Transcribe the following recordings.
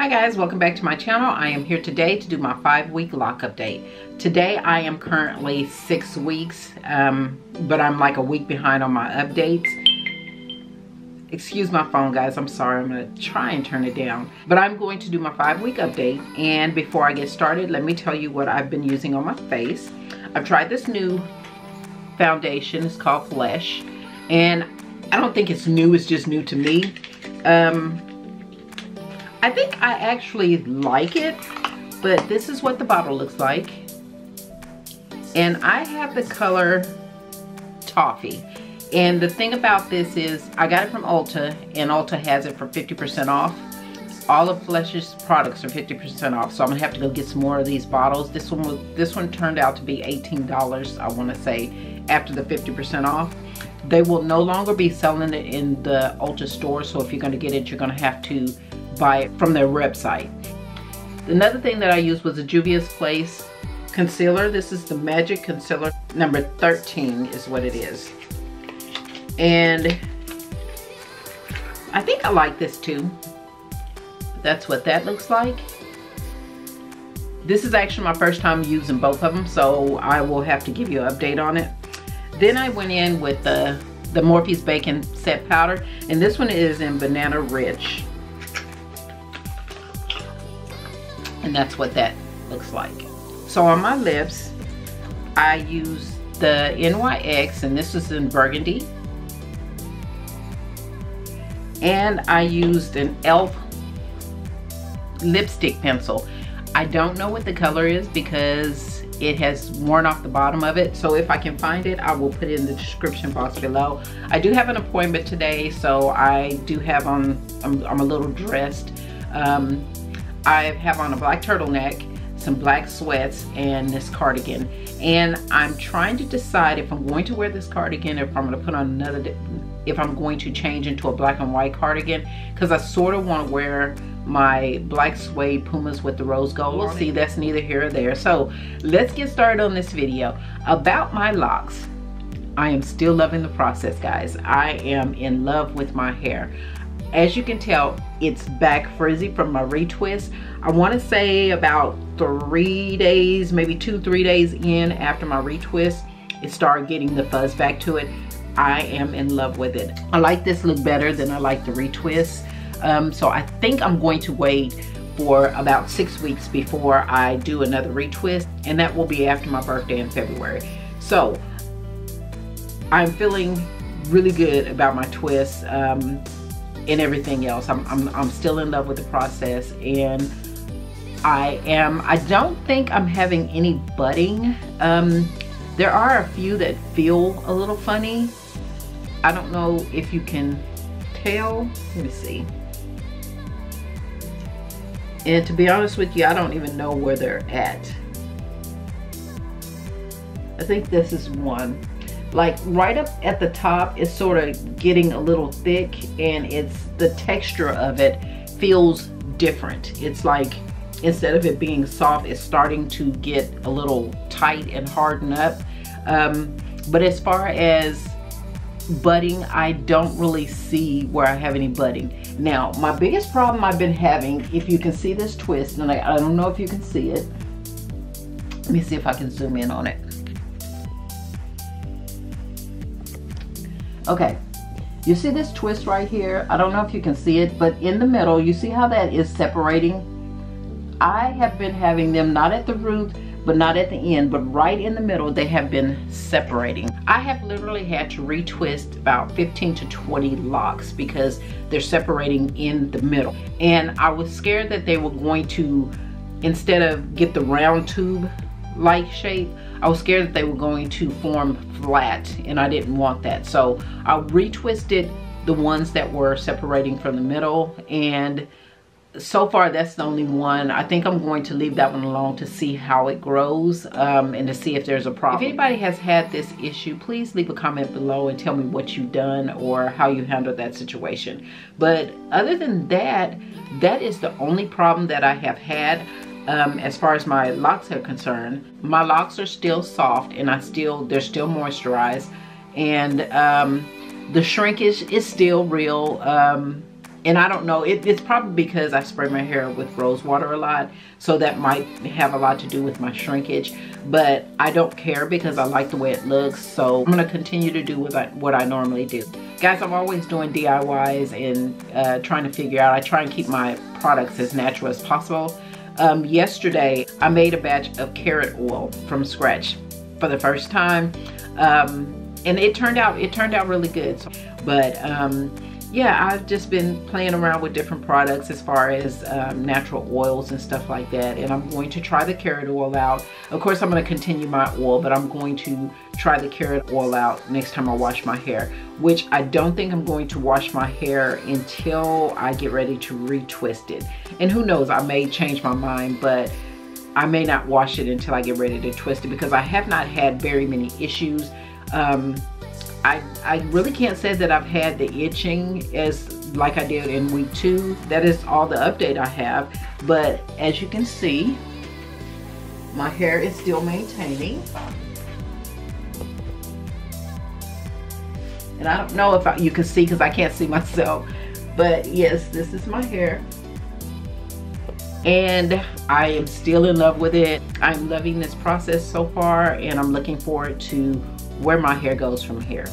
Hi guys, welcome back to my channel. I am here today to do my 5-week lock update. Today I am currently 6 weeks, but I'm like a week behind on my updates. Excuse my phone guys, I'm sorry, I'm gonna try and turn it down. But I'm going to do my 5-week update, and before I get started, let me tell you what I've been using on my face. I've tried this new foundation, it's called Flesh, and I don't think it's new, it's just new to me. I think I actually like it, but this is what the bottle looks like. And I have the color Toffee. And the thing about this is, I got it from Ulta, and Ulta has it for 50% off. All of Flesh's products are 50% off, so I'm gonna have to go get some more of these bottles. This one turned out to be $18, I wanna say, after the 50% off. They will no longer be selling it in the Ulta store, so if you're gonna get it, you're gonna have to buy it from their website. Another thing that I used was a Juvia's Place concealer. This is the Magic Concealer number 13 is what it is. And I think I like this too. That's what that looks like. This is actually my first time using both of them, so I will have to give you an update on it. Then I went in with the Morphe's Bacon Set Powder, and this one is in Banana Rich. And that's what that looks like. So on my lips, I use the NYX, and this is in Burgundy. And I used an e.l.f. lipstick pencil. I don't know what the color is because it has worn off the bottom of it. So if I can find it, I will put it in the description box below. I do have an appointment today, so I do have on, I'm a little dressed. I have on a black turtleneck, some black sweats, and this cardigan. And I'm trying to decide if I'm going to wear this cardigan, or if I'm going to put on another, if I'm going to change into a black and white cardigan, because I sort of want to wear my black suede Pumas with the rose gold. We'll see, that's neither here or there. So let's get started on this video. About my locks, I am still loving the process, guys. I am in love with my hair. As you can tell, it's back frizzy from my retwist. I want to say about 3 days, maybe 2-3 days in after my retwist, it started getting the fuzz back to it. I am in love with it. I like this look better than I like the retwist. So I think I'm going to wait for about 6 weeks before I do another retwist, and that will be after my birthday in February. So I'm feeling really good about my twist. And everything else. I'm still in love with the process, and I don't think I'm having any budding. There are a few that feel a little funny. I don't know if you can tell. Let me see. And to be honest with you, I don't even know where they're at. I think this is one. Like right up at the top, it's sort of getting a little thick, and it's the texture of it feels different. It's like, instead of it being soft, it's starting to get a little tight and harden up. But as far as budding, I don't really see where I have any budding. Now, my biggest problem I've been having, if you can see this twist, and I don't know if you can see it. Let me see if I can zoom in on it. Okay, you see this twist right here? I don't know if you can see it, but in the middle, you see how that is separating? I have been having them not at the root, but not at the end, but right in the middle, they have been separating. I have literally had to retwist about 15 to 20 locks because they're separating in the middle. And I was scared that they were going to, instead of get the round tube-like shape, I was scared that they were going to form flat, and I didn't want that. So I retwisted the ones that were separating from the middle, and so far that's the only one. I think I'm going to leave that one alone to see how it grows, and to see if there's a problem. If anybody has had this issue, please leave a comment below and tell me what you've done or how you handled that situation. But other than that, that is the only problem that I have had. As far as my locks are concerned, my locks are still soft, and they're still moisturized, and the shrinkage is still real. And I don't know, it's probably because I spray my hair with rose water a lot, so that might have a lot to do with my shrinkage, but I don't care because I like the way it looks. So I'm gonna continue to do what I normally do. Guys, I'm always doing DIYs and trying to figure out, I try and keep my products as natural as possible. Yesterday, I made a batch of carrot oil from scratch for the first time, and it turned out really good. But yeah, I've just been playing around with different products as far as natural oils and stuff like that, and I'm going to try the carrot oil out. Of course, I'm going to continue my oil, but I'm going to try the carrot oil out next time I wash my hair, which I don't think I'm going to wash my hair until I get ready to retwist it. And who knows, I may change my mind, but I may not wash it until I get ready to twist it, because I have not had very many issues. I really can't say that I've had the itching like I did in week 2. That is all the update I have. But as you can see, my hair is still maintaining. And I don't know if you can see, because I can't see myself. But yes, this is my hair. And I am still in love with it. I'm loving this process so far, and I'm looking forward to where my hair goes from here.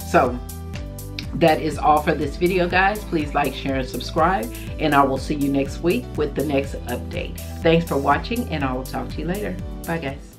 So that is all for this video, guys. Please like, share, and subscribe, and I will see you next week with the next update. Thanks for watching, and I will talk to you later. Bye, guys.